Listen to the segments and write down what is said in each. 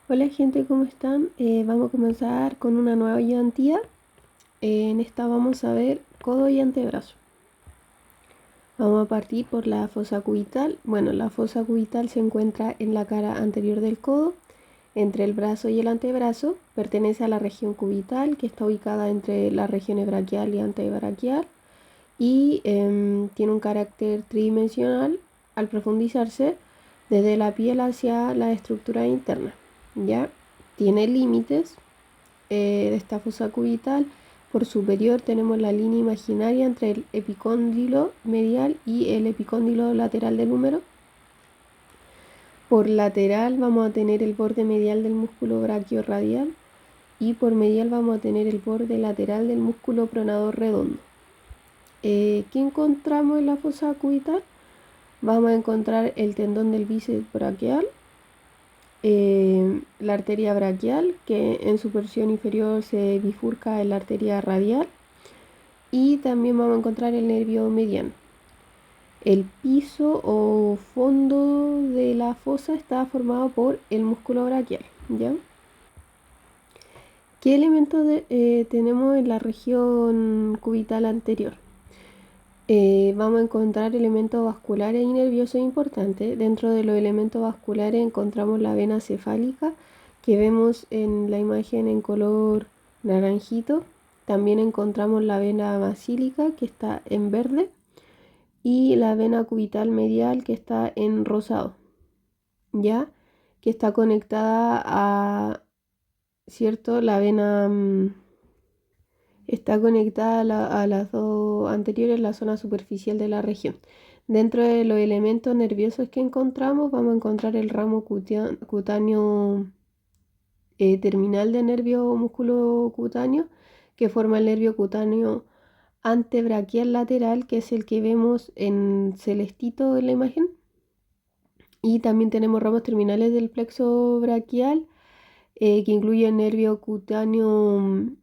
Hola gente, ¿cómo están? Vamos a comenzar con una nueva ayudantía. En esta vamos a ver codo y antebrazo. Vamos a partir por la fosa cubital. Bueno, la fosa cubital se encuentra en la cara anterior del codo, entre el brazo y el antebrazo. Pertenece a la región cubital, que está ubicada entre las regiones braquial y antebraquial. Y tiene un carácter tridimensional al profundizarse desde la piel hacia la estructura interna. ¿Ya? Tiene límites de esta fosa cubital. Por superior tenemos la línea imaginaria entre el epicóndilo medial y el epicóndilo lateral del húmero. Por lateral vamos a tener el borde medial del músculo braquiorradial y por medial vamos a tener el borde lateral del músculo pronador redondo. ¿Qué encontramos en la fosa cubital? Vamos a encontrar el tendón del bíceps braquial, la arteria braquial, que en su porción inferior se bifurca en la arteria radial, y también vamos a encontrar el nervio mediano. El piso o fondo de la fosa está formado por el músculo braquial, ¿ya? ¿Qué elementos tenemos en la región cubital anterior? Vamos a encontrar elementos vasculares y nerviosos importantes. Dentro de los elementos vasculares encontramos la vena cefálica, que vemos en la imagen en color naranjito. También encontramos la vena basílica, que está en verde, y la vena cubital medial, que está en rosado, ya que está conectada a, ¿cierto? La vena está conectada a las dos anteriores, la zona superficial de la región. Dentro de los elementos nerviosos que encontramos, vamos a encontrar el ramo cutáneo terminal de nervio músculo cutáneo, que forma el nervio cutáneo antebraquial lateral, que es el que vemos en celestito en la imagen. Y también tenemos ramos terminales del plexo braquial, que incluye el nervio cutáneo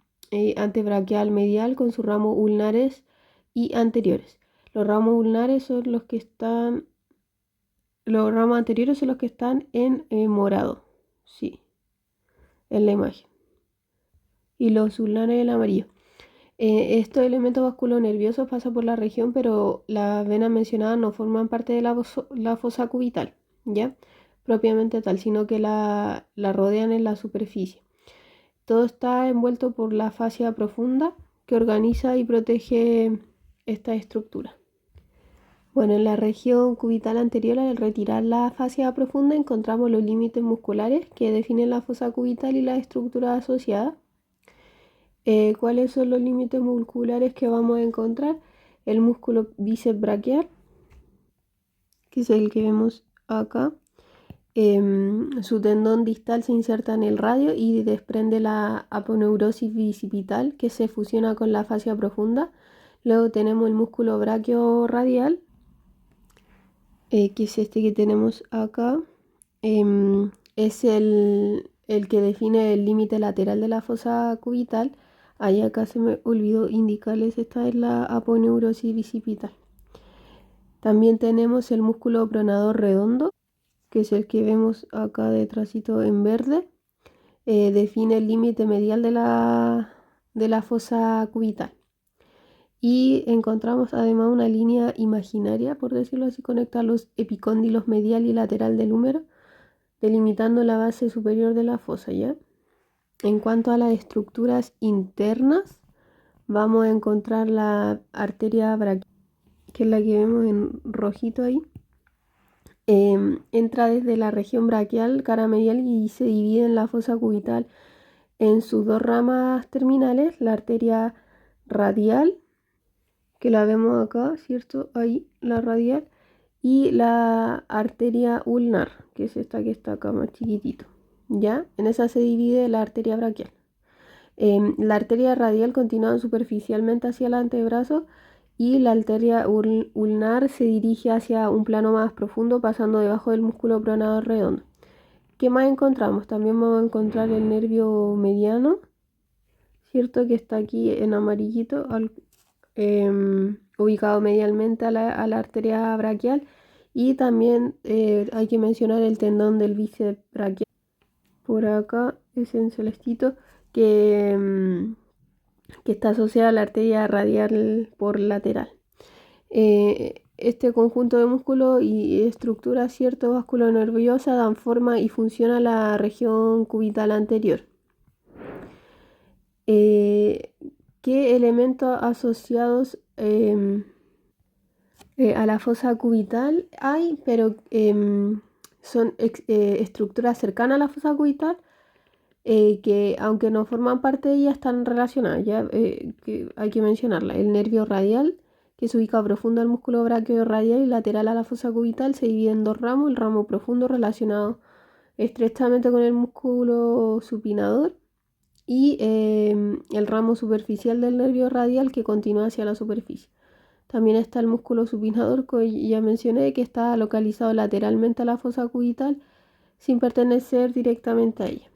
antebraquial medial con sus ramos ulnares y anteriores. Los ramos ulnares son los que están, los ramos anteriores son los que están en morado, sí, en la imagen. Y los ulnares en amarillo. Estos elementos vasculonerviosos pasan por la región, pero las venas mencionadas no forman parte de la fosa cubital, ¿ya? Propiamente tal, sino que la rodean en la superficie. Todo está envuelto por la fascia profunda que organiza y protege esta estructura. Bueno, en la región cubital anterior, al retirar la fascia profunda, encontramos los límites musculares que definen la fosa cubital y la estructura asociada. ¿Cuáles son los límites musculares que vamos a encontrar? El músculo bíceps braquial, que es el que vemos acá. Su tendón distal se inserta en el radio y desprende la aponeurosis bicipital, que se fusiona con la fascia profunda. Luego tenemos el músculo braquiorradial, que es este que tenemos acá. Es el que define el límite lateral de la fosa cubital. Ahí acá se me olvidó indicarles, esta es la aponeurosis bicipital. También tenemos el músculo pronador redondo, que es el que vemos acá detrásito en verde. Define el límite medial de la fosa cubital. Y encontramos además una línea imaginaria, por decirlo así, conecta los epicóndilos medial y lateral del húmero, delimitando la base superior de la fosa, ¿ya? En cuanto a las estructuras internas, vamos a encontrar la arteria braquial, que es la que vemos en rojito ahí. Entra desde la región braquial, cara medial, y se divide en la fosa cubital en sus dos ramas terminales, la arteria radial, que la vemos acá, ¿cierto? Ahí, la radial, y la arteria ulnar, que es esta que está acá más chiquitito, ¿ya? En esa se divide la arteria braquial. La arteria radial continúa superficialmente hacia el antebrazo y la arteria ulnar se dirige hacia un plano más profundo, pasando debajo del músculo pronador redondo. ¿Qué más encontramos? También vamos a encontrar el nervio mediano, ¿cierto? Que está aquí en amarillito, ubicado medialmente a la arteria braquial. Y también hay que mencionar el tendón del bíceps braquial, por acá es en celestito, que está asociada a la arteria radial por lateral. Este conjunto de músculos y estructuras cierto vasculo nerviosa dan forma y función a la región cubital anterior. ¿Qué elementos asociados a la fosa cubital hay? Pero son estructuras cercanas a la fosa cubital que aunque no forman parte de ella están relacionadas, ya que hay que mencionarla. El nervio radial, que se ubica profundo al músculo braquiorradial y lateral a la fosa cubital, se divide en dos ramos: el ramo profundo relacionado estrechamente con el músculo supinador y el ramo superficial del nervio radial que continúa hacia la superficie. También está el músculo supinador, que ya mencioné, que está localizado lateralmente a la fosa cubital sin pertenecer directamente a ella.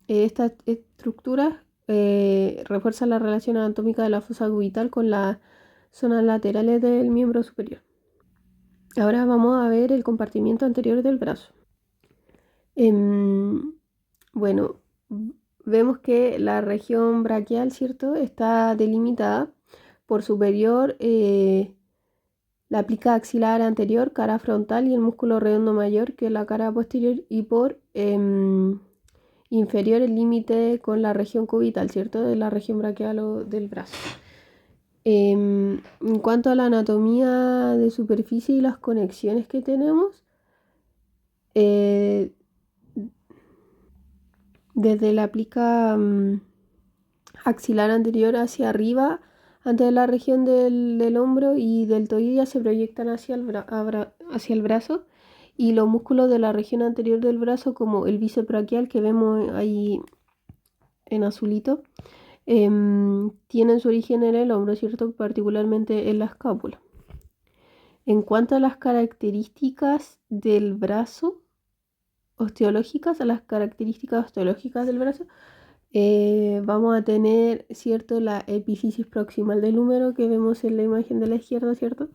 Estas estructuras refuerzan la relación anatómica de la fosa cubital con las zonas laterales del miembro superior. Ahora vamos a ver el compartimiento anterior del brazo. Bueno, vemos que la región braquial, ¿cierto?, está delimitada por superior la plica axilar anterior, cara frontal y el músculo redondo mayor, que es la cara posterior, y por inferior el límite con la región cubital, ¿cierto?, de la región braquial o del brazo. En cuanto a la anatomía de superficie y las conexiones que tenemos, desde la plica axilar anterior hacia arriba, antes de la región del hombro y deltoidea, se proyectan hacia el brazo, y los músculos de la región anterior del brazo, como el bíceps braquial que vemos ahí en azulito, tienen su origen en el hombro, ¿cierto?, particularmente en la escápula. En cuanto a las características del brazo, osteológicas, del brazo, vamos a tener, ¿cierto?, la epífisis proximal del húmero que vemos en la imagen de la izquierda, ¿cierto?,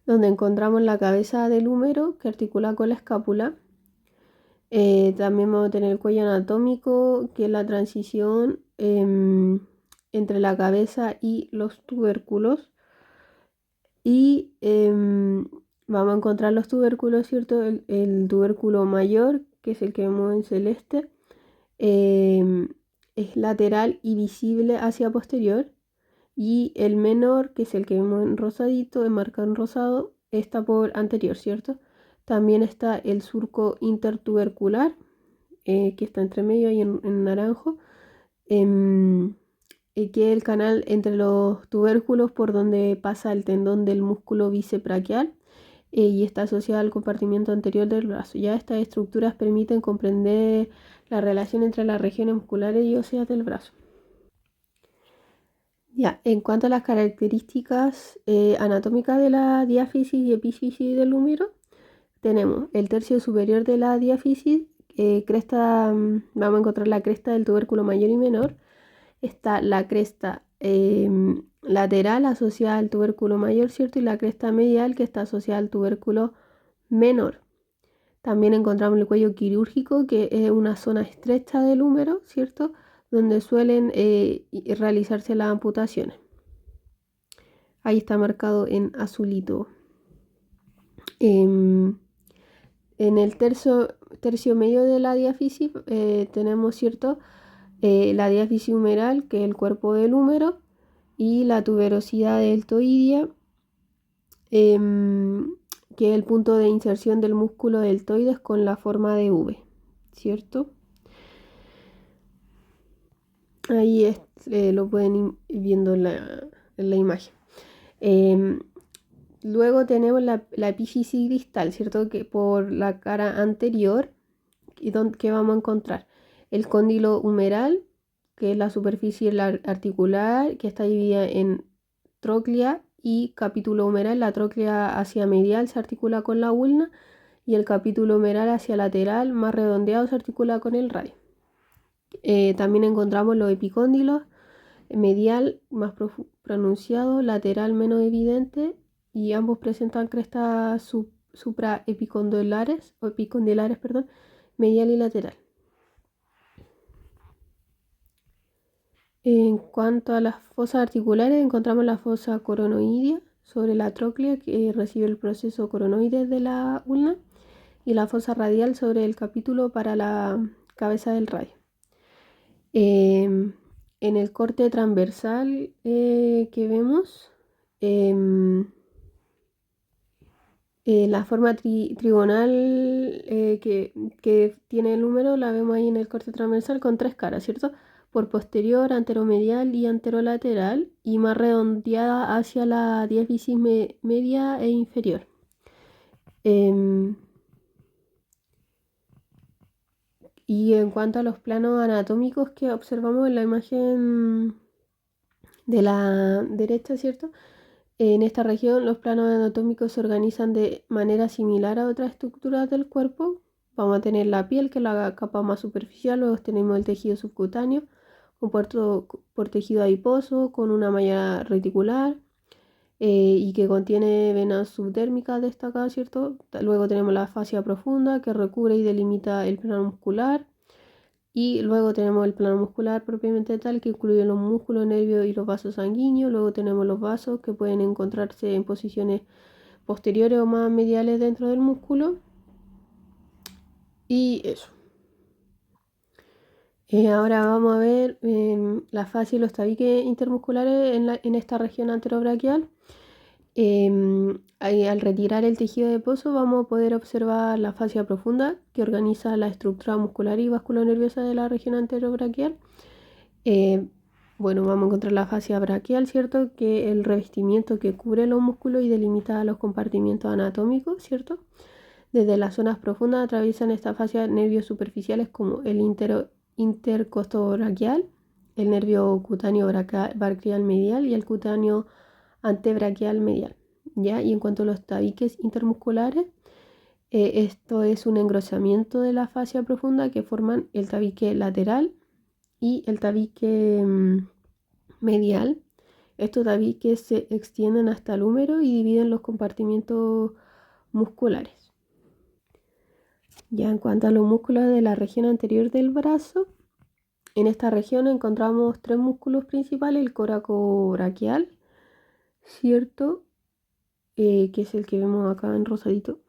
donde encontramos la cabeza del húmero que articula con la escápula. También vamos a tener el cuello anatómico, que es la transición entre la cabeza y los tubérculos. Y vamos a encontrar los tubérculos, ¿cierto? El tubérculo mayor, que es el que vemos en celeste, es lateral y visible hacia posterior. Y el menor, que es el que vemos en rosadito, enmarcado en rosado, está por anterior, ¿cierto? También está el surco intertubercular, que está entre medio ahí en naranjo, que es el canal entre los tubérculos por donde pasa el tendón del músculo bíceps braquial, y está asociado al compartimiento anterior del brazo. Ya estas estructuras permiten comprender la relación entre las regiones musculares y óseas del brazo. Ya, en cuanto a las características anatómicas de la diáfisis y epífisis del húmero, tenemos el tercio superior de la diáfisis, vamos a encontrar la cresta del tubérculo mayor y menor. Está la cresta lateral asociada al tubérculo mayor, ¿cierto?, y la cresta medial, que está asociada al tubérculo menor. También encontramos el cuello quirúrgico, que es una zona estrecha del húmero, ¿cierto?, donde suelen realizarse las amputaciones. Ahí está marcado en azulito. En el tercio medio de la diáfisis tenemos, ¿cierto?, la diáfisis humeral, que es el cuerpo del húmero, y la tuberosidad deltoidea, que es el punto de inserción del músculo deltoides con la forma de V, ¿cierto? Ahí lo pueden ir viendo en la imagen. Luego tenemos la epífisis distal, ¿cierto?, que por la cara anterior, que vamos a encontrar el cóndilo humeral, que es la superficie articular, que está dividida en tróclea y capítulo humeral. La tróclea hacia medial se articula con la ulna, y el capítulo humeral hacia lateral, más redondeado, se articula con el radio. También encontramos los epicóndilos, medial más pronunciado, lateral menos evidente, y ambos presentan crestas supraepicondulares, medial y lateral. En cuanto a las fosas articulares, encontramos la fosa coronoidea sobre la tróclea que recibe el proceso coronoide de la ulna y la fosa radial sobre el capítulo para la cabeza del radio. En el corte transversal que vemos, la forma trigonal que tiene el húmero la vemos ahí en el corte transversal con 3 caras, ¿cierto? Por posterior, anteromedial y anterolateral, y más redondeada hacia la diáfisis media e inferior. Y en cuanto a los planos anatómicos que observamos en la imagen de la derecha, ¿cierto? En esta región los planos anatómicos se organizan de manera similar a otras estructuras del cuerpo. Vamos a tener la piel, que es la capa más superficial, luego tenemos el tejido subcutáneo, compuesto por tejido adiposo, con una malla reticular y que contiene venas subdérmicas destacadas, ¿cierto? Luego tenemos la fascia profunda, que recubre y delimita el plano muscular. Y luego tenemos el plano muscular propiamente tal, que incluye los músculos, nervios y los vasos sanguíneos. Luego tenemos los vasos, que pueden encontrarse en posiciones posteriores o más mediales dentro del músculo. Y eso. Ahora vamos a ver la fascia y los tabiques intermusculares en esta región anterobraquial. Al retirar el tejido adiposo vamos a poder observar la fascia profunda, que organiza la estructura muscular y vasculonerviosa de la región anterobraquial. Bueno, vamos a encontrar la fascia braquial, ¿cierto? Que es el revestimiento que cubre los músculos y delimita los compartimientos anatómicos, ¿cierto? Desde las zonas profundas atraviesan esta fascia nervios superficiales como el intercostobraquial, el nervio cutáneo braquial medial y el cutáneo antebraquial medial, ¿ya? Y en cuanto a los tabiques intermusculares, esto es un engrosamiento de la fascia profunda que forman el tabique lateral y el tabique medial. Estos tabiques se extienden hasta el húmero y dividen los compartimientos musculares. Ya en cuanto a los músculos de la región anterior del brazo, en esta región encontramos 3 músculos principales: el coracobraquial, ¿cierto? Que es el que vemos acá en rosadito.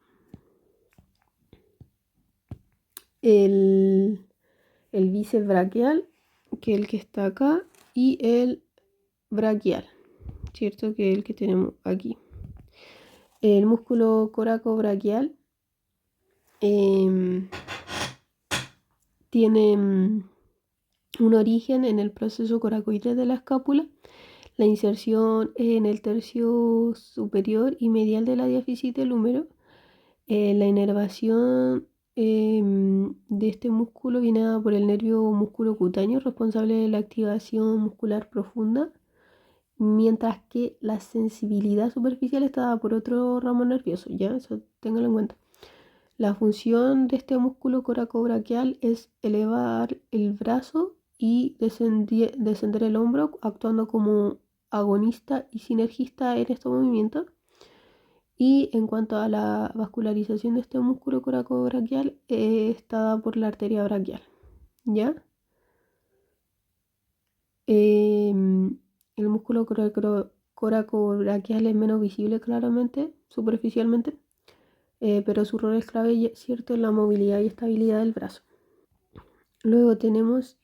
El bíceps braquial, que es el que está acá, y el braquial, ¿cierto? Que es el que tenemos aquí. El músculo coracobraquial tiene un origen en el proceso coracoide de la escápula, la inserción en el tercio superior y medial de la diáfisis del húmero. La inervación de este músculo viene dada por el nervio músculo cutáneo, responsable de la activación muscular profunda, mientras que la sensibilidad superficial está dada por otro ramo nervioso, ¿ya? Eso ténganlo en cuenta. La función de este músculo coracobraquial es elevar el brazo y descender el hombro, actuando como agonista y sinergista en estos movimientos. Y en cuanto a la vascularización de este músculo coracobraquial, está dada por la arteria braquial, ¿ya? El músculo coracobraquial es menos visible claramente, superficialmente, pero su rol es clave, ¿cierto?, en la movilidad y estabilidad del brazo. Luego tenemos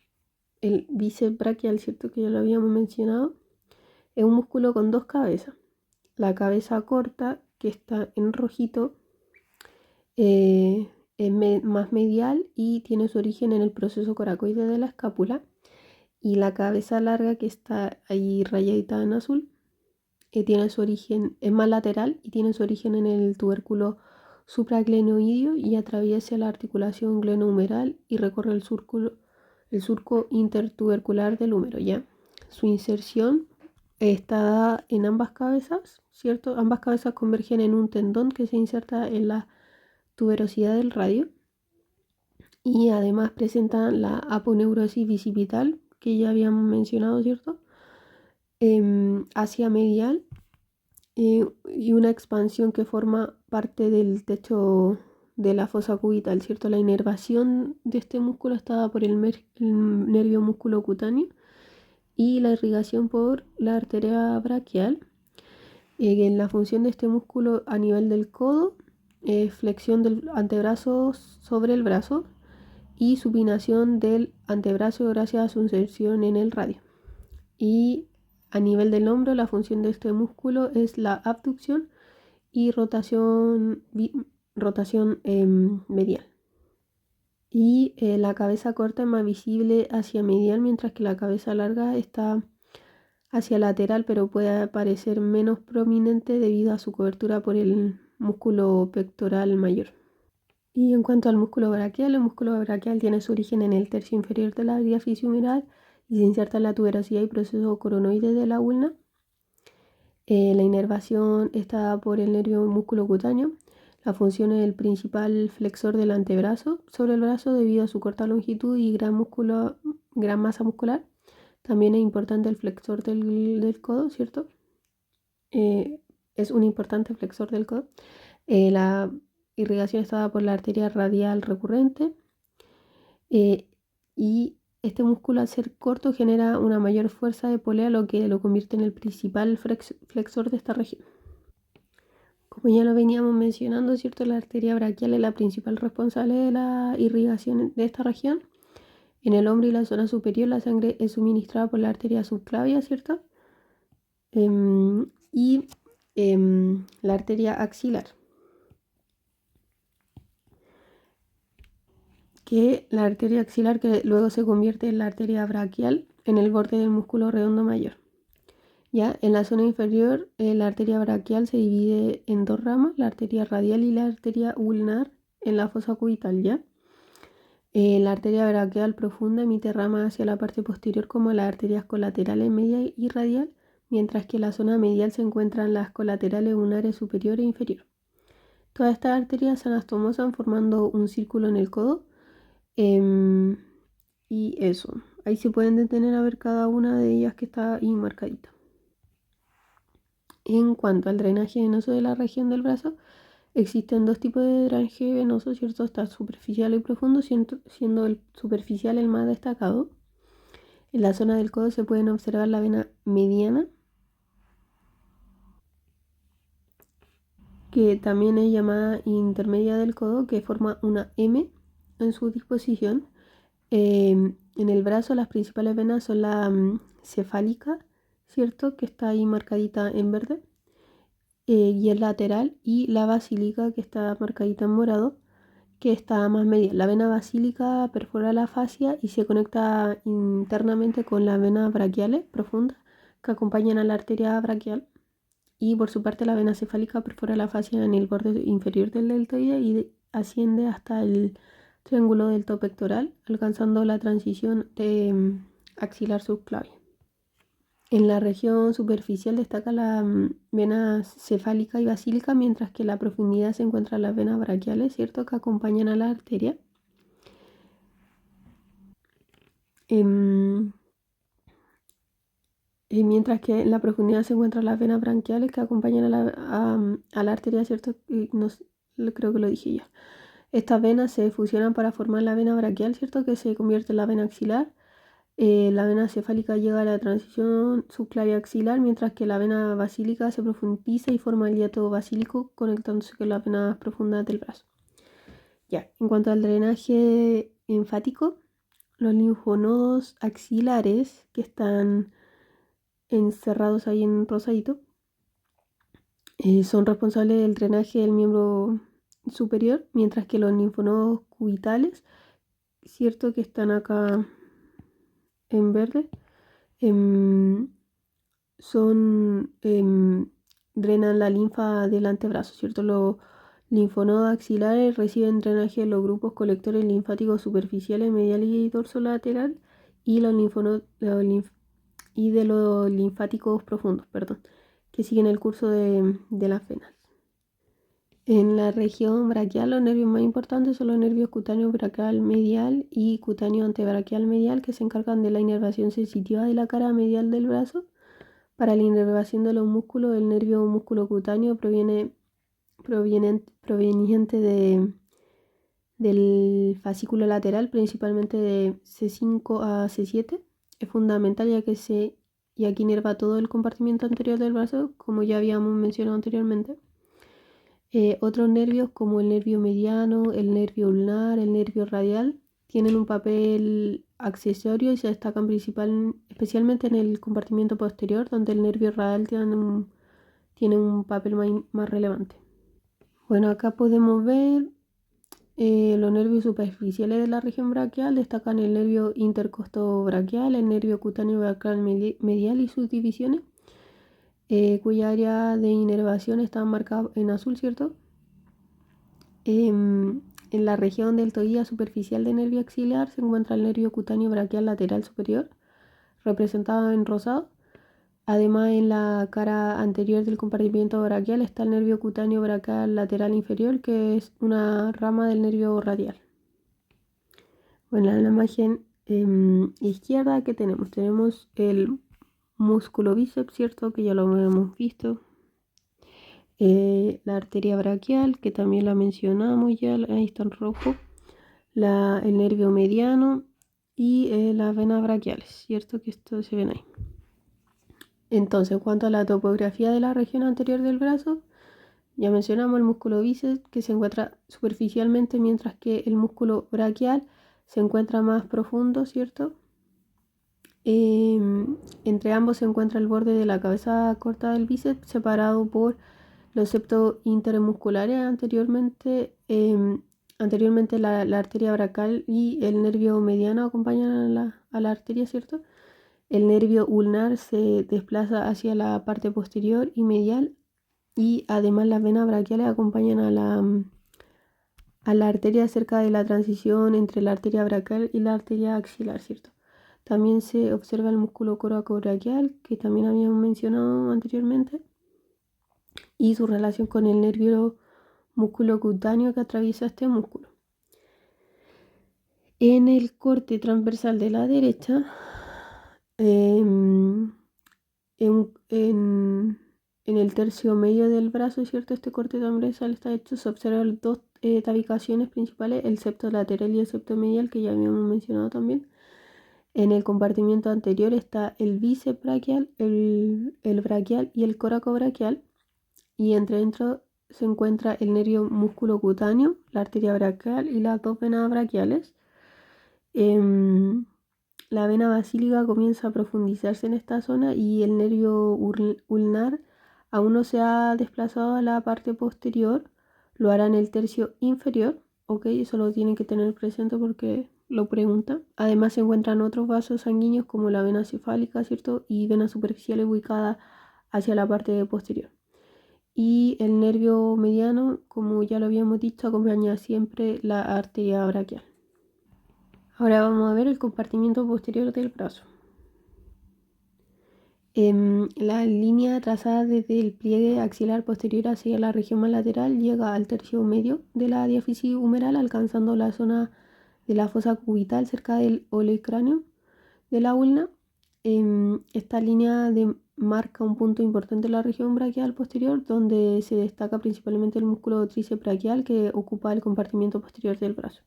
el bíceps braquial, ¿cierto?, que ya lo habíamos mencionado. Es un músculo con 2 cabezas. La cabeza corta, que está en rojito, es más medial y tiene su origen en el proceso coracoide de la escápula. Y la cabeza larga, que está ahí rayadita en azul, tiene su origen, es más lateral y tiene su origen en el tubérculo supraglenoideo y atraviesa la articulación glenohumeral y recorre el surco intertubercular del húmero, ¿ya? Su inserción está en ambas cabezas, ¿cierto? Ambas cabezas convergen en un tendón que se inserta en la tuberosidad del radio y además presentan la aponeurosis bicipital que ya habíamos mencionado, ¿cierto? Hacia medial y una expansión que forma parte del techo de la fosa cubital, ¿cierto? La inervación de este músculo está dada por el nervio músculo cutáneo y la irrigación por la arteria braquial. En la función de este músculo a nivel del codo, flexión del antebrazo sobre el brazo y supinación del antebrazo gracias a su inserción en el radio. Y a nivel del hombro, la función de este músculo es la abducción y rotación medial. Y la cabeza corta es más visible hacia medial, mientras que la cabeza larga está hacia lateral, pero puede parecer menos prominente debido a su cobertura por el músculo pectoral mayor. Y en cuanto al músculo braquial, el músculo braquial tiene su origen en el tercio inferior de la diáfisis humeral y se inserta en la tuberosidad y proceso coronoide de la ulna. La inervación está por el nervio músculo cutáneo. La función es el principal flexor del antebrazo sobre el brazo debido a su corta longitud y gran masa muscular. También es importante el flexor del codo, ¿cierto? Es un importante flexor del codo. La irrigación está dada por la arteria radial recurrente. Y este músculo, al ser corto, genera una mayor fuerza de polea, lo que lo convierte en el principal flexor de esta región. Como ya lo veníamos mencionando, ¿cierto? La arteria braquial es la principal responsable de la irrigación de esta región. En el hombro y la zona superior, la sangre es suministrada por la arteria subclavia, ¿cierto? Y la arteria axilar, que la arteria axilar que luego se convierte en la arteria braquial en el borde del músculo redondo mayor. Ya en la zona inferior, la arteria braquial se divide en dos ramas, la arteria radial y la arteria ulnar en la fosa cubital, ¿ya? La arteria braquial profunda emite ramas hacia la parte posterior como las arterias colaterales media y radial, mientras que en la zona medial se encuentran las colaterales unares superior e inferior. Todas estas arterias se anastomosan formando un círculo en el codo. Y eso, ahí se pueden detener a ver cada una de ellas que está ahí marcadita. En cuanto al drenaje venoso de la región del brazo, existen dos tipos de drenaje venoso, ¿cierto? Está superficial y profundo, siendo el superficial el más destacado. En la zona del codo se pueden observar la vena mediana, que también es llamada intermedia del codo, que forma una M en su disposición. En el brazo las principales venas son la cefálica, ¿cierto? Que está ahí marcadita en verde. Y el lateral, y la basílica, que está marcadita en morado, que está más media. La vena basílica perfora la fascia y se conecta internamente con las venas braquiales profundas que acompañan a la arteria braquial. Y por su parte la vena cefálica perfora la fascia en el borde inferior del deltoide y asciende hasta el triángulo delto pectoral, alcanzando la transición de axilar subclavia. En la región superficial destaca la vena cefálica y basílica, mientras que en la profundidad se encuentran las venas braquiales, ¿cierto? Que acompañan a la arteria. Mientras que en la profundidad se encuentran las venas branquiales que acompañan a la arteria, ¿cierto? Creo que lo dije ya. Estas venas se fusionan para formar la vena braquial, ¿cierto? Que se convierte en la vena axilar. La vena cefálica llega a la transición subclavia axilar, mientras que la vena basílica se profundiza y forma el hiato basílico, conectándose con las venas profundas del brazo. Ya, en cuanto al drenaje linfático, los linfonodos axilares, que están encerrados ahí en rosadito, son responsables del drenaje del miembro superior, mientras que los linfonodos cubitales, cierto que están acá en verde, drenan la linfa del antebrazo, ¿cierto? Los linfonodos axilares reciben drenaje de los grupos colectores linfáticos superficiales, medial y dorsolateral, y y de los linfáticos profundos, perdón, que siguen el curso de las venas. En la región braquial, los nervios más importantes son los nervios cutáneo braquial medial y cutáneo antebraquial medial, que se encargan de la inervación sensitiva de la cara medial del brazo. Para la inervación de los músculos, el nervio músculo cutáneo proveniente de del fascículo lateral, principalmente de C5 a C7. Es fundamental y aquí inerva todo el compartimiento anterior del brazo, como ya habíamos mencionado anteriormente. Otros nervios como el nervio mediano, el nervio ulnar, el nervio radial, tienen un papel accesorio y se destacan especialmente en el compartimiento posterior, donde el nervio radial tiene un papel más relevante. Bueno, acá podemos ver los nervios superficiales de la región braquial. Destacan el nervio intercostobraquial, el nervio cutáneo braquial medial y sus divisiones, cuya área de inervación está marcada en azul, ¿cierto? En la región deltoidea superficial del nervio axilar se encuentra el nervio cutáneo braquial lateral superior, representado en rosado. Además, en la cara anterior del compartimiento braquial está el nervio cutáneo braquial lateral inferior, que es una rama del nervio radial. Bueno, en la imagen izquierda, ¿qué tenemos? Tenemos el músculo bíceps, ¿cierto? Que ya lo hemos visto. La arteria braquial, que también la mencionamos ya, ahí está en rojo. El nervio mediano y las venas braquiales, ¿cierto? Que esto se ven ahí. Entonces, en cuanto a la topografía de la región anterior del brazo, ya mencionamos el músculo bíceps, que se encuentra superficialmente, mientras que el músculo braquial se encuentra más profundo, ¿cierto? Entre ambos se encuentra el borde de la cabeza corta del bíceps, separado por los septos intermusculares. Anteriormente la arteria braquial y el nervio mediano acompañan a la arteria, ¿cierto? El nervio ulnar se desplaza hacia la parte posterior y medial, y además las venas braquiales acompañan a la arteria cerca de la transición entre la arteria braquial y la arteria axilar, ¿cierto? También se observa el músculo coracobraquial, que también habíamos mencionado anteriormente, y su relación con el nervio músculo cutáneo que atraviesa este músculo. En el corte transversal de la derecha, en el tercio medio del brazo, ¿cierto? Este corte transversal está hecho, se observan dos tabicaciones principales, el septo lateral y el septo medial, que ya habíamos mencionado también. En el compartimiento anterior está el bíceps braquial, el braquial y el coracobraquial, y dentro se encuentra el nervio músculo cutáneo, la arteria braquial y las dos venas braquiales. La vena basílica comienza a profundizarse en esta zona y el nervio ulnar aún no se ha desplazado a la parte posterior, lo hará en el tercio inferior, ok, eso lo tienen que tener presente porque lo preguntan. Además se encuentran otros vasos sanguíneos como la vena cefálica, ¿cierto? Y venas superficiales ubicadas hacia la parte posterior. Y el nervio mediano, como ya lo habíamos dicho, acompaña siempre la arteria braquial. Ahora vamos a ver el compartimiento posterior del brazo. La línea trazada desde el pliegue axilar posterior hacia la región más lateral llega al tercio medio de la diáfisis humeral, alcanzando la zona de la fosa cubital cerca del olecráneo de la ulna. Esta línea marca un punto importante en la región braquial posterior, donde se destaca principalmente el músculo tríceps braquial, que ocupa el compartimiento posterior del brazo.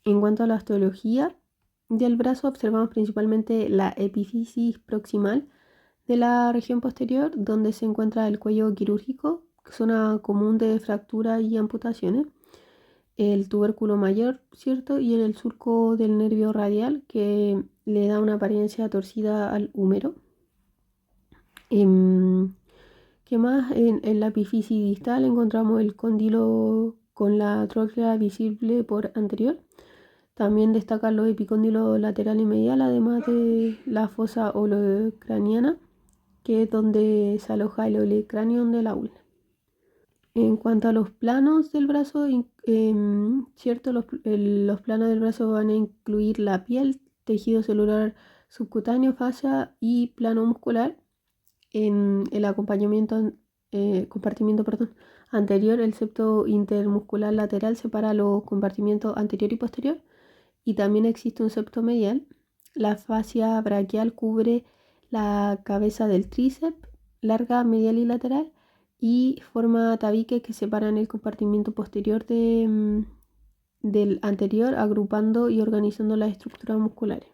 En cuanto a la osteología del brazo, observamos principalmente la epífisis proximal de la región posterior, donde se encuentra el cuello quirúrgico, zona común de fracturas y amputaciones, el tubérculo mayor, ¿cierto? Y en el surco del nervio radial, que le da una apariencia torcida al húmero. ¿Qué más? En la epífisis distal encontramos el cóndilo con la tróclea visible por anterior. También destacan los epicóndilos lateral y medial, además de la fosa olecraniana, que es donde se aloja el olecranio de la ulna. En cuanto a los planos del brazo, ¿cierto? Los planos del brazo van a incluir la piel, tejido celular subcutáneo, fascia y plano muscular. En el compartimiento anterior, el septo intermuscular lateral separa los compartimientos anterior y posterior, y también existe un septo medial. La fascia braquial cubre la cabeza del tríceps, larga, medial y lateral, y forma tabiques que separan el compartimiento posterior del anterior, agrupando y organizando las estructuras musculares.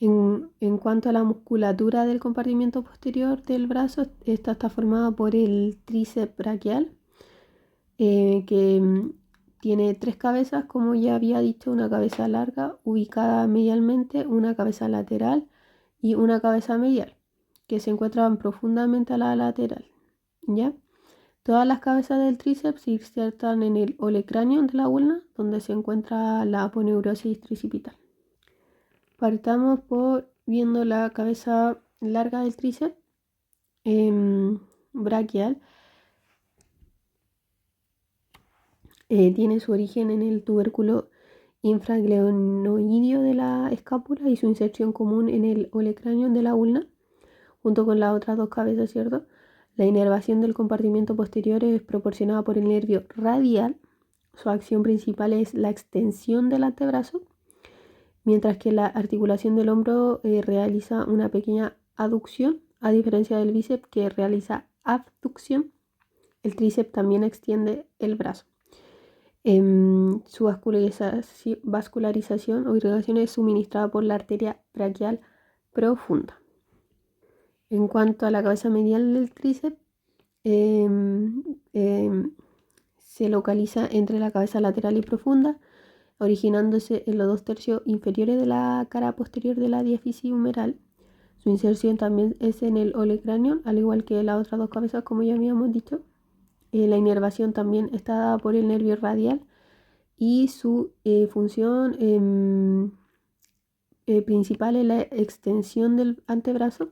En cuanto a la musculatura del compartimento posterior del brazo, esta está formada por el tríceps braquial, que tiene 3 cabezas, como ya había dicho, una cabeza larga ubicada medialmente, una cabeza lateral y una cabeza medial, que se encuentran profundamente a la lateral, ¿ya? Todas las cabezas del tríceps se insertan en el olecráneo de la ulna, donde se encuentra la aponeurosis tricipital. Partamos por viendo la cabeza larga del tríceps braquial. Tiene su origen en el tubérculo infraglenoideo de la escápula y su inserción común en el olecráneo de la ulna, junto con las otras 2 cabezas, ¿cierto? La inervación del compartimento posterior es proporcionada por el nervio radial. Su acción principal es la extensión del antebrazo, mientras que la articulación del hombro realiza una pequeña aducción, a diferencia del bíceps que realiza abducción. El tríceps también extiende el brazo. Su vascularización o irrigación es suministrada por la arteria braquial profunda. En cuanto a la cabeza medial del tríceps, se localiza entre la cabeza lateral y profunda, originándose en los 2/3 inferiores de la cara posterior de la diáfisis humeral. Su inserción también es en el olecráneo, al igual que las otras 2 cabezas, como ya habíamos dicho. La inervación también está dada por el nervio radial y su función principal es la extensión del antebrazo,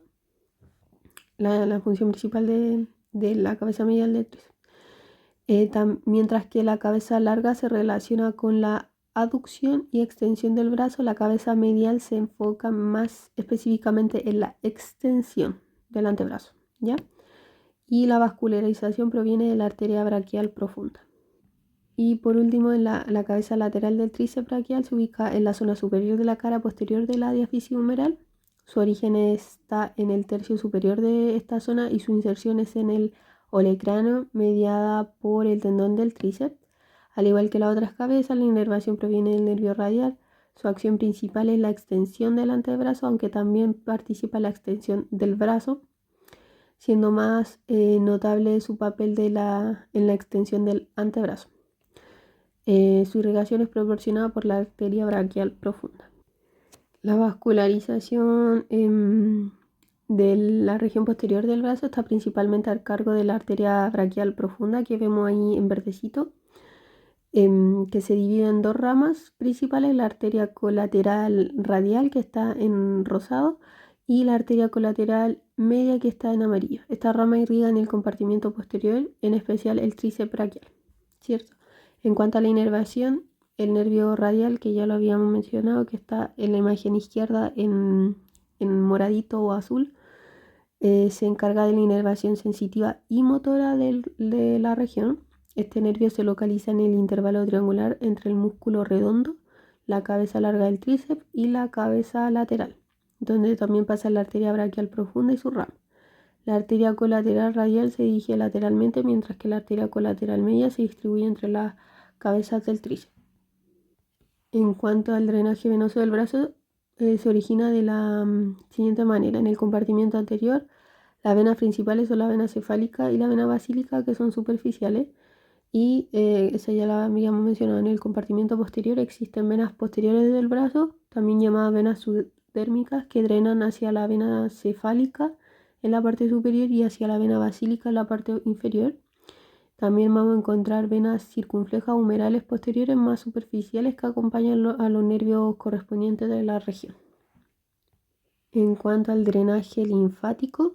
la función principal de la cabeza medial del tríceps. Mientras que la cabeza larga se relaciona con la aducción y extensión del brazo, la cabeza medial se enfoca más específicamente en la extensión del antebrazo, ¿ya? Y la vascularización proviene de la arteria braquial profunda. Y por último, la cabeza lateral del tríceps braquial se ubica en la zona superior de la cara posterior de la diáfisis humeral. Su origen está en el tercio superior de esta zona y su inserción es en el olecráneo, mediada por el tendón del tríceps. Al igual que las otras cabezas, la inervación proviene del nervio radial. Su acción principal es la extensión del antebrazo, aunque también participa en la extensión del brazo, siendo más notable su papel en la extensión del antebrazo. Su irrigación es proporcionada por la arteria braquial profunda. La vascularización de la región posterior del brazo está principalmente a cargo de la arteria braquial profunda, que vemos ahí en verdecito, que se divide en 2 ramas principales: la arteria colateral radial, que está en rosado, y la arteria colateral media, que está en amarillo. Esta rama irriga en el compartimento posterior, en especial el tríceps braquial, ¿cierto? En cuanto a la inervación, el nervio radial, que ya lo habíamos mencionado, que está en la imagen izquierda en moradito o azul, se encarga de la inervación sensitiva y motora de la región. Este nervio se localiza en el intervalo triangular entre el músculo redondo, la cabeza larga del tríceps y la cabeza lateral, donde también pasa la arteria braquial profunda y su rama. La arteria colateral radial se dirige lateralmente, mientras que la arteria colateral media se distribuye entre las cabezas del tríceps. En cuanto al drenaje venoso del brazo, se origina de la siguiente manera. En el compartimento anterior, las venas principales son la vena cefálica y la vena basílica, que son superficiales, y esa ya la habíamos mencionado. En el compartimento posterior existen venas posteriores del brazo, también llamadas venas subdérmicas, que drenan hacia la vena cefálica en la parte superior y hacia la vena basílica en la parte inferior. También vamos a encontrar venas circunflejas humerales posteriores más superficiales, que acompañan a los nervios correspondientes de la región. En cuanto al drenaje linfático,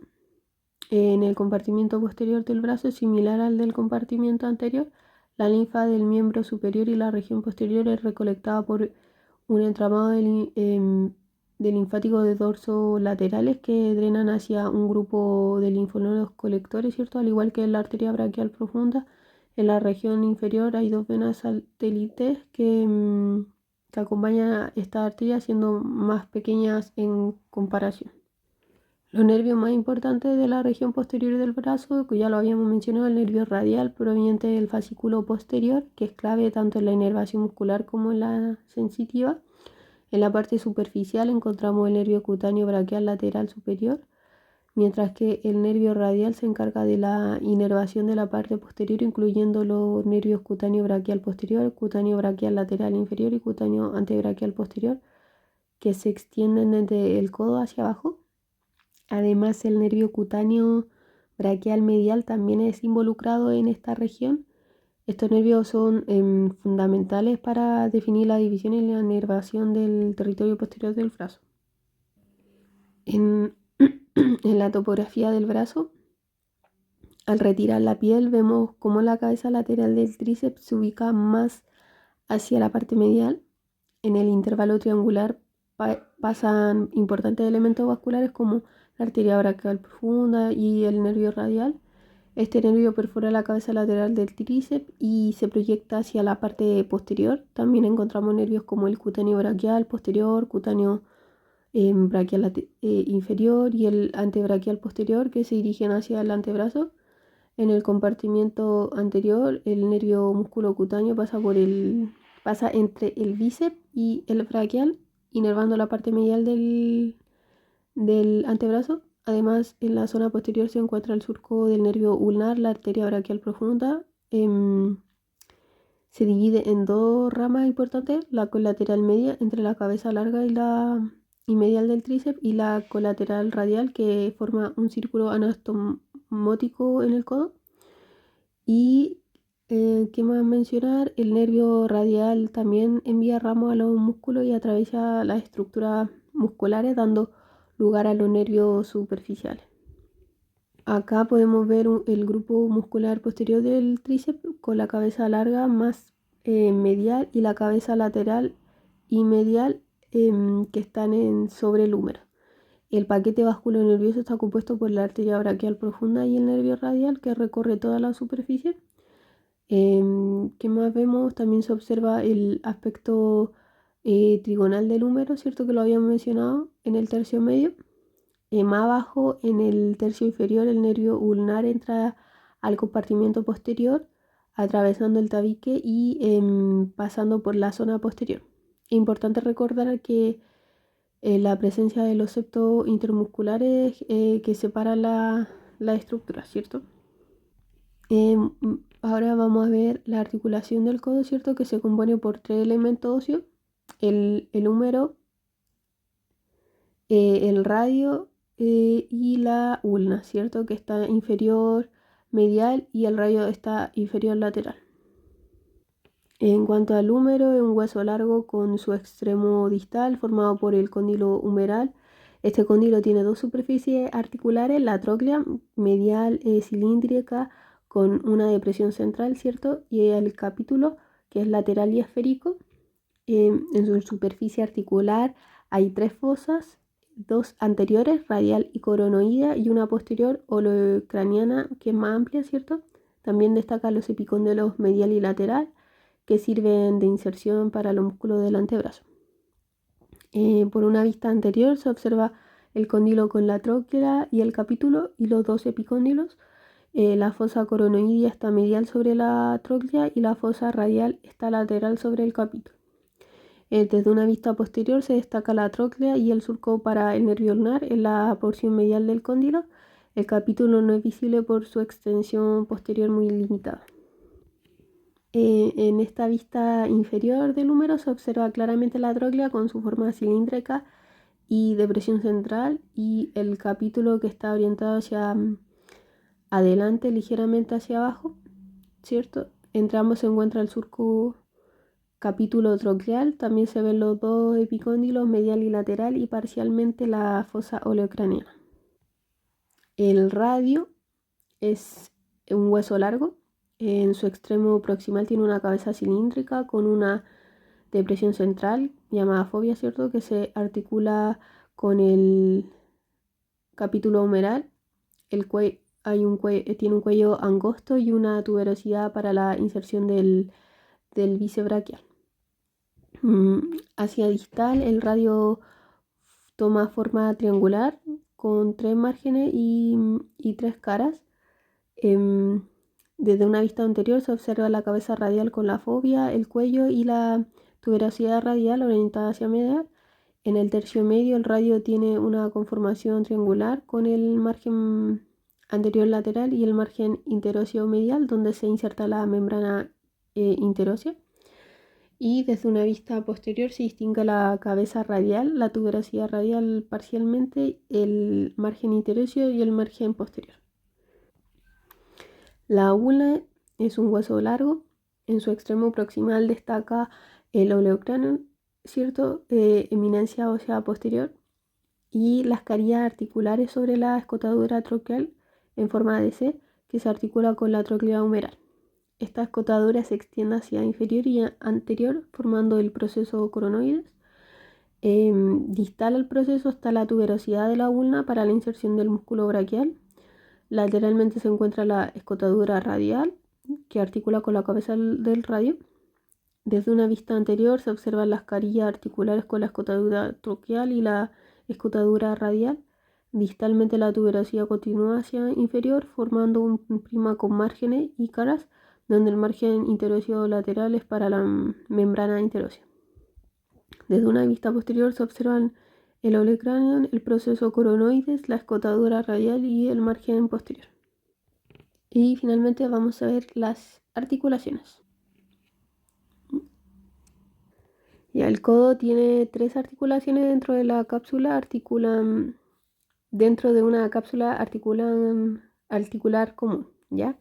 en el compartimiento posterior del brazo es similar al del compartimiento anterior. La linfa del miembro superior y la región posterior es recolectada por un entramado de linfáticos de dorso laterales, que drenan hacia un grupo de linfonodos colectores, ¿cierto? Al igual que en la arteria braquial profunda, en la región inferior hay 2 venas satélites que acompañan a esta arteria, siendo más pequeñas en comparación. Los nervios más importantes de la región posterior del brazo, que ya lo habíamos mencionado, el nervio radial proveniente del fascículo posterior, que es clave tanto en la inervación muscular como en la sensitiva. En la parte superficial encontramos el nervio cutáneo braquial lateral superior, mientras que el nervio radial se encarga de la inervación de la parte posterior, incluyendo los nervios cutáneo braquial posterior, cutáneo braquial lateral inferior y cutáneo antebraquial posterior, que se extienden desde el codo hacia abajo. Además, el nervio cutáneo braquial medial también es involucrado en esta región. Estos nervios son fundamentales para definir la división y la inervación del territorio posterior del brazo. En, en la topografía del brazo, al retirar la piel, vemos cómo la cabeza lateral del tríceps se ubica más hacia la parte medial. En el intervalo triangular pasan importantes elementos vasculares como la arteria braquial profunda y el nervio radial. Este nervio perfora la cabeza lateral del tríceps y se proyecta hacia la parte posterior. También encontramos nervios como el cutáneo braquial posterior, cutáneo braquial inferior y el antebraquial posterior, que se dirigen hacia el antebrazo. En el compartimiento anterior, el nervio musculocutáneo pasa entre el bíceps y el braquial, inervando la parte medial del antebrazo. Además, en la zona posterior se encuentra el surco del nervio ulnar, la arteria braquial profunda. Se divide en dos ramas importantes: la colateral media entre la cabeza larga y medial del tríceps, y la colateral radial, que forma un círculo anastomótico en el codo. Y ¿qué más mencionar? El nervio radial también envía ramos a los músculos y atraviesa las estructuras musculares, dando lugar a los nervios superficiales. Acá podemos ver el grupo muscular posterior del tríceps con la cabeza larga más medial y la cabeza lateral y medial que están sobre el húmero. El paquete vasculonervioso está compuesto por la arteria braquial profunda y el nervio radial, que recorre toda la superficie. ¿Qué más vemos? También se observa el aspecto trigonal del húmero, ¿cierto? Que lo habíamos mencionado en el tercio medio. Más abajo, en el tercio inferior, el nervio ulnar entra al compartimiento posterior, atravesando el tabique y pasando por la zona posterior. Es importante recordar que la presencia de los septos intermusculares que separan la estructura, ¿cierto? Ahora vamos a ver la articulación del codo, ¿cierto? Que se compone por tres elementos óseos: el húmero, el radio y la ulna, ¿cierto? Que está inferior medial y el radio está inferior lateral. En cuanto al húmero, es un hueso largo con su extremo distal formado por el cóndilo humeral. Este cóndilo tiene dos superficies articulares: la tróclea medial cilíndrica con una depresión central, ¿cierto? Y el capítulo, que es lateral y esférico. En su superficie articular hay tres fosas: dos anteriores, radial y coronoidea, y una posterior olecraniana, que es más amplia, ¿cierto? También destacan los epicóndilos medial y lateral, que sirven de inserción para los músculos del antebrazo. Por una vista anterior se observa el cóndilo con la tróclea y el capítulo y los dos epicóndilos. La fosa coronoidea está medial sobre la tróclea y la fosa radial está lateral sobre el capítulo. Desde una vista posterior se destaca la tróclea y el surco para el nervio ulnar en la porción medial del cóndilo. El capítulo no es visible por su extensión posterior muy limitada. En esta vista inferior del húmero se observa claramente la tróclea con su forma cilíndrica y depresión central, y el capítulo, que está orientado hacia adelante, ligeramente hacia abajo, ¿cierto? Entre ambos se encuentra el surco capítulo trocleal. También se ven los dos epicóndilos medial y lateral y parcialmente la fosa olecraniana. El radio es un hueso largo. En su extremo proximal tiene una cabeza cilíndrica con una depresión central llamada fobia, ¿cierto? Que se articula con el capítulo humeral. Tiene un cuello angosto y una tuberosidad para la inserción del bíceps braquial. Hacia distal, el radio toma forma triangular con 3 márgenes y 3 caras. Desde una vista anterior se observa la cabeza radial con la fobia, el cuello y la tuberosidad radial orientada hacia medial. En el tercio medio el radio tiene una conformación triangular con el margen anterior lateral y el margen interóseo medial donde se inserta la membrana interósea. Y desde una vista posterior se distingue la cabeza radial, la tuberosidad radial parcialmente, el margen interóseo y el margen posterior. La úlna es un hueso largo. En su extremo proximal destaca el oleocráneo, ¿cierto? Eminencia ósea posterior y las carillas articulares sobre la escotadura troqueal en forma de C que se articula con la tróclea humeral. Esta escotadura se extiende hacia inferior y anterior formando el proceso coronoides. Distal al proceso está la tuberosidad de la ulna para la inserción del músculo braquial. Lateralmente se encuentra la escotadura radial que articula con la cabeza del radio. Desde una vista anterior se observan las carillas articulares con la escotadura troqueal y la escotadura radial. Distalmente la tuberosidad continúa hacia inferior formando un prima con márgenes y caras donde el margen interóseo lateral es para la membrana interósea. Desde una vista posterior se observan el olecráneo, el proceso coronoides, la escotadura radial y el margen posterior. Y finalmente vamos a ver las articulaciones. Ya, el codo tiene 3 articulaciones dentro de la cápsula, dentro de una cápsula articular común, ¿ya?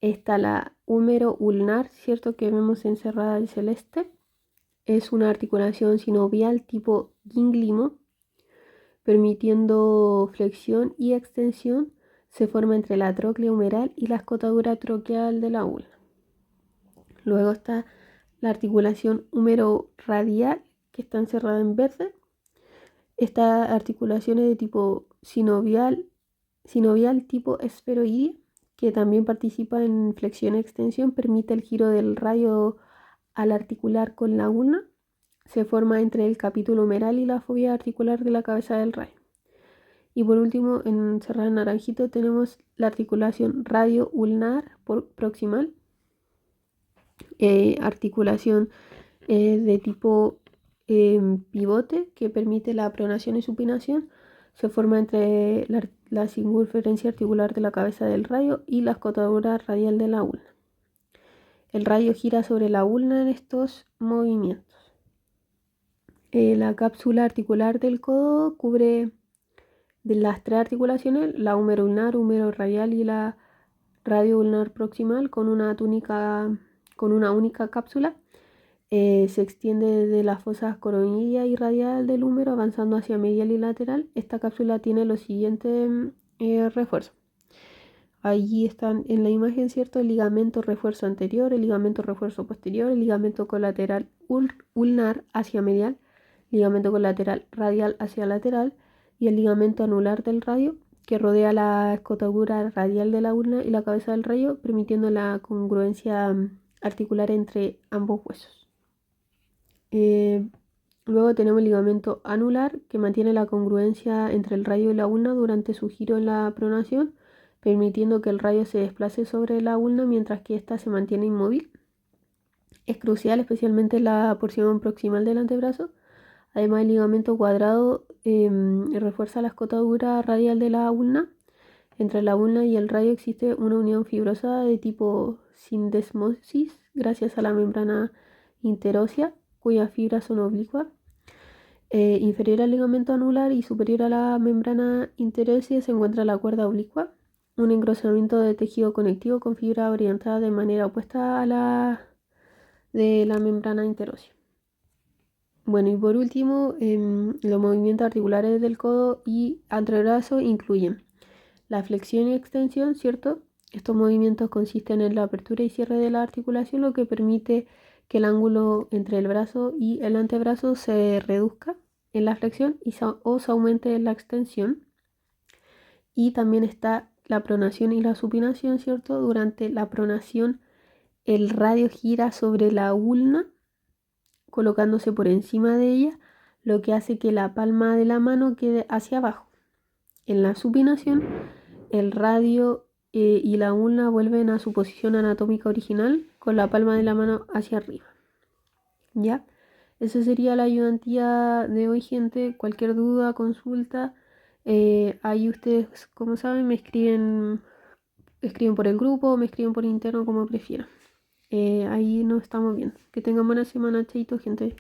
Está la húmero ulnar, ¿cierto? Que vemos encerrada en celeste. Es una articulación sinovial tipo ginglimo, permitiendo flexión y extensión. Se forma entre la tróclea humeral y la escotadura troqueal de la ulna. Luego está la articulación húmero-radial, que está encerrada en verde. Esta articulación es de tipo sinovial tipo esferoidea, que también participa en flexión y extensión, permite el giro del radio al articular con la ulna. Se forma entre el capítulo humeral y la fobia articular de la cabeza del radio. Y por último, encerrada en naranjito, tenemos la articulación radio-ulnar proximal, articulación de tipo pivote que permite la pronación y supinación. Se forma entre la circunferencia articular de la cabeza del radio y la escotadura radial de la ulna. El radio gira sobre la ulna en estos movimientos. La cápsula articular del codo cubre de las 3 articulaciones, la húmero-ulnar, húmero-radial y la radio-ulnar proximal con una única cápsula. Se extiende desde las fosas coronoidea y radial del húmero avanzando hacia medial y lateral. Esta cápsula tiene los siguientes refuerzos. Allí están en la imagen, ¿cierto? El ligamento refuerzo anterior, el ligamento refuerzo posterior, el ligamento colateral ulnar hacia medial, ligamento colateral radial hacia lateral y el ligamento anular del radio que rodea la escotadura radial de la ulna y la cabeza del radio, permitiendo la congruencia articular entre ambos huesos. Luego tenemos el ligamento anular que mantiene la congruencia entre el radio y la ulna durante su giro en la pronación, permitiendo que el radio se desplace sobre la ulna mientras que ésta se mantiene inmóvil. Es crucial especialmente en la porción proximal del antebrazo. Además, el ligamento cuadrado refuerza la escotadura radial de la ulna. Entre la ulna y el radio existe una unión fibrosa de tipo sindesmosis gracias a la membrana interósea, cuyas fibras son oblicuas. Inferior al ligamento anular y superior a la membrana interósea se encuentra la cuerda oblicua, un engrosamiento de tejido conectivo con fibra orientada de manera opuesta a la de la membrana interósea. Bueno, y por último, los movimientos articulares del codo y antebrazo incluyen la flexión y extensión, ¿cierto? Estos movimientos consisten en la apertura y cierre de la articulación, lo que permite que el ángulo entre el brazo y el antebrazo se reduzca en la flexión o se aumente en la extensión. Y también está la pronación y la supinación, ¿cierto? Durante la pronación, el radio gira sobre la ulna, colocándose por encima de ella, lo que hace que la palma de la mano quede hacia abajo. En la supinación, el radio y la ulna vuelven a su posición anatómica original con la palma de la mano hacia arriba. ¿Ya? Esa sería la ayudantía de hoy, gente. Cualquier duda, consulta, ahí ustedes, como saben, me escriben por el grupo, me escriben por interno, como prefieran. Ahí nos estamos viendo. Que tengan buena semana, chaito, gente.